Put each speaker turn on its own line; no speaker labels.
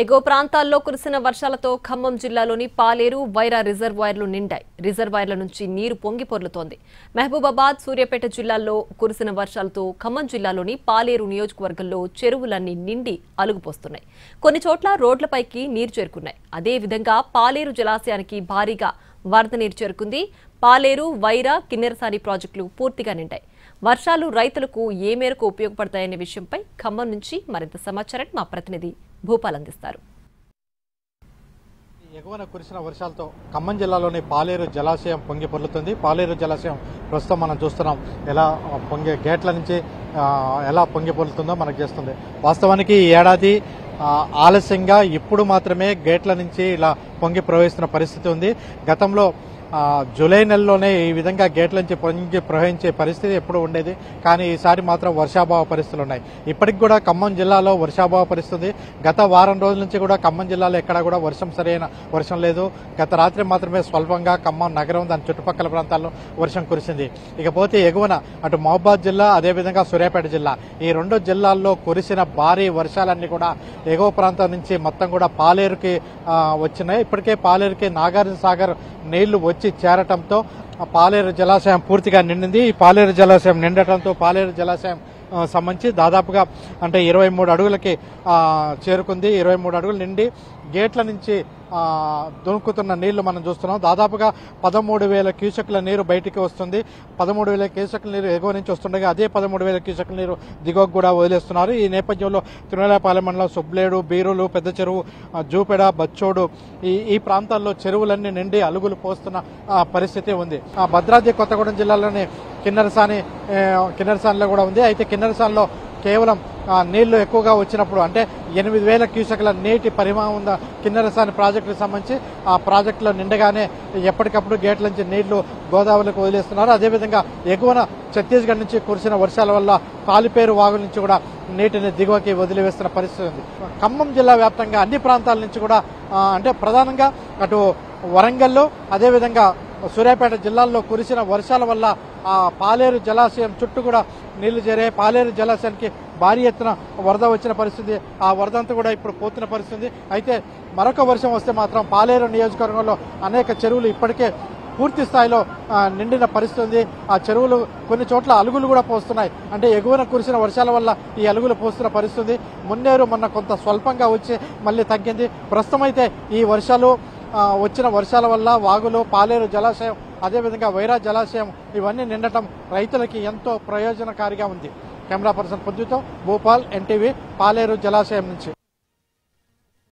ఎగువ ప్రాంతాల్లో కురిసిన వర్షాలతో ఖమ్మం జిల్లాలోని పాలేరు వైరా రిజర్వాయర్లు నిండాయి. రిజర్వాయర్ల నుంచి నీరు పొంగి పొర్లుతోంది. మహబూబాబాద్, సూర్యాపేట జిల్లాల్లో కురిసిన వర్షాలతో ఖమ్మం జిల్లాలోని పాలేరు నియోజకవర్గంలో చెరువులన్నీ నిండి అలుగుపోస్తున్నాయి. కొన్ని చోట్ల రోడ్లపైకి నీరు చేరుకున్నాయి. అదేవిధంగా పాలేరు జలాశయానికి భారీగా వరద నీరు చేరుకుంది. పాలేరు, వైరా, కిన్నెరసాని ప్రాజెక్టులు పూర్తిగా నిండాయి. వర్షాలు రైతులకు ఏ మేరకు ఉపయోగపడతాయనే విషయంపై ఖమ్మం నుంచి మరింత సమాచారం మా ప్రతినిధి భూపాల్ అందిస్తారు.
ఎగువన కురిసిన వర్షాలతో ఖమ్మం జిల్లాలోని పాలేరు జలాశయం పొంగి పొర్లుతుంది. పాలేరు జలాశయం ప్రస్తుతం మనం చూస్తున్నాం ఎలా గేట్ల నుంచి ఎలా పొంగి పొర్లుతుందో మనకు చేస్తుంది. వాస్తవానికి ఈ ఏడాది ఆలస్యంగా ఇప్పుడు మాత్రమే గేట్ల నుంచి ఇలా పొంగి ప్రవహిస్తున్న పరిస్థితి ఉంది. గతంలో జూలై నెలలోనే ఈ విధంగా గేట్ల నుంచి పొంగి ప్రవహించే పరిస్థితి ఎప్పుడు ఉండేది. కానీ ఈసారి మాత్రం వర్షాభావ పరిస్థితులు ఉన్నాయి. ఇప్పటికి కూడా ఖమ్మం జిల్లాలో వర్షాభావ పరిస్థితి. గత వారం రోజుల నుంచి కూడా ఖమ్మం జిల్లాలో ఎక్కడా కూడా సరైన వర్షం లేదు. గత రాత్రి మాత్రమే స్వల్పంగా ఖమ్మం నగరం దాని చుట్టుపక్కల ప్రాంతాల్లో వర్షం కురిసింది. ఇకపోతే ఎగువన అటు మహబూబాబాద్ జిల్లా, అదేవిధంగా సూర్యాపేట జిల్లా, ఈ రెండు జిల్లాల్లో కురిసిన భారీ వర్షాలన్నీ కూడా ఎగువ ప్రాంతం నుంచి మొత్తం కూడా పాలేరుకి వచ్చినాయి. ఇప్పటికే పాలేరుకి నాగార్జున సాగర్ నీళ్లు వచ్చి చేరటంతో పాలేరు జలాశయం పూర్తిగా నిండింది. ఈ పాలేరు జలాశయం నిండటంతో పాలేరు జలాశయం సంబంధించి దాదాపుగా అంటే 23 అడుగులకి చేరుకుంది. 23 అడుగులు నిండి గేట్ల నుంచి దునుకుతున్న నీళ్లు మనం చూస్తున్నాం. దాదాపుగా 13,000 క్యూసెక్ల నీరు బయటికి వస్తుంది. 13,000 క్యూసెక్ల నీరు ఎగువ నుంచి వస్తుండగా అదే 13,000 క్యూసెక్ల నీరు దిగువకు కూడా వదిలేస్తున్నారు. ఈ నేపథ్యంలో తిరుమలపాలెం మండలం సుబ్లేడు, బీరులు, పెద్ద చెరువు, జూపెడ, బచ్చోడు ఈ ప్రాంతాల్లో చెరువులన్నీ నిండి అలుగులు పోస్తున్న పరిస్థితి ఉంది. భద్రాద్రి కొత్తగూడెం జిల్లాలోని కిన్నెరసానిలో కూడా ఉంది. అయితే కిన్నెరసానిలో కేవలం నీళ్లు ఎక్కువగా వచ్చినప్పుడు అంటే 8,000 క్యూసెక్ల నీటి పరిమాణం ఉన్న కిన్నెరసాని ప్రాజెక్టుకు సంబంధించి ఆ ప్రాజెక్టులో నిండగానే ఎప్పటికప్పుడు గేట్ల నుంచి నీళ్లు గోదావరికి వదిలేస్తున్నారు. అదేవిధంగా ఎగువన ఛత్తీస్గఢ్ నుంచి కురిసిన వర్షాల వల్ల కాలిపేరు వాగు నుంచి కూడా నీటిని దిగువకి వదిలివేస్తున్న పరిస్థితి ఉంది. ఖమ్మం జిల్లా వ్యాప్తంగా అన్ని ప్రాంతాల నుంచి కూడా అంటే ప్రధానంగా అటు వరంగల్, అదేవిధంగా సూర్యాపేట జిల్లాల్లో కురిసిన వర్షాల వల్ల ఆ పాలేరు జలాశయం చుట్టూ కూడా నీళ్లు చేరే పాలేరు జలాశయానికి భారీ ఎత్తున వరద వచ్చిన పరిస్థితి. ఆ వరద అంతా కూడా ఇప్పుడు పోతున్న పరిస్థితి. అయితే మరొక వర్షం వస్తే మాత్రం పాలేరు నియోజకవర్గంలో అనేక చెరువులు ఇప్పటికే పూర్తి స్థాయిలో నిండిన పరిస్థితి ఉంది. ఆ చెరువులు కొన్ని చోట్ల అలుగులు కూడా పోస్తున్నాయి. అంటే ఎగువన కురిసిన వర్షాల వల్ల ఈ అలుగులు పోస్తున్న పరిస్థితి. మున్నేరు మొన్న కొంత స్వల్పంగా వచ్చి మళ్ళీ తగ్గింది. ప్రస్తుతం అయితే ఈ వచ్చిన వర్షాల వల్ల వాగులు, పాలేరు జలాశయం, అదేవిధంగా వైరా జలాశయం ఇవన్నీ నిండటం రైతులకి ఎంతో ప్రయోజనకారిగా ఉంది. కెమెరా పర్సన్ పొద్దుతో భూపాల్, ఎన్టీవీ, పాలేరు జలాశయం నుంచి.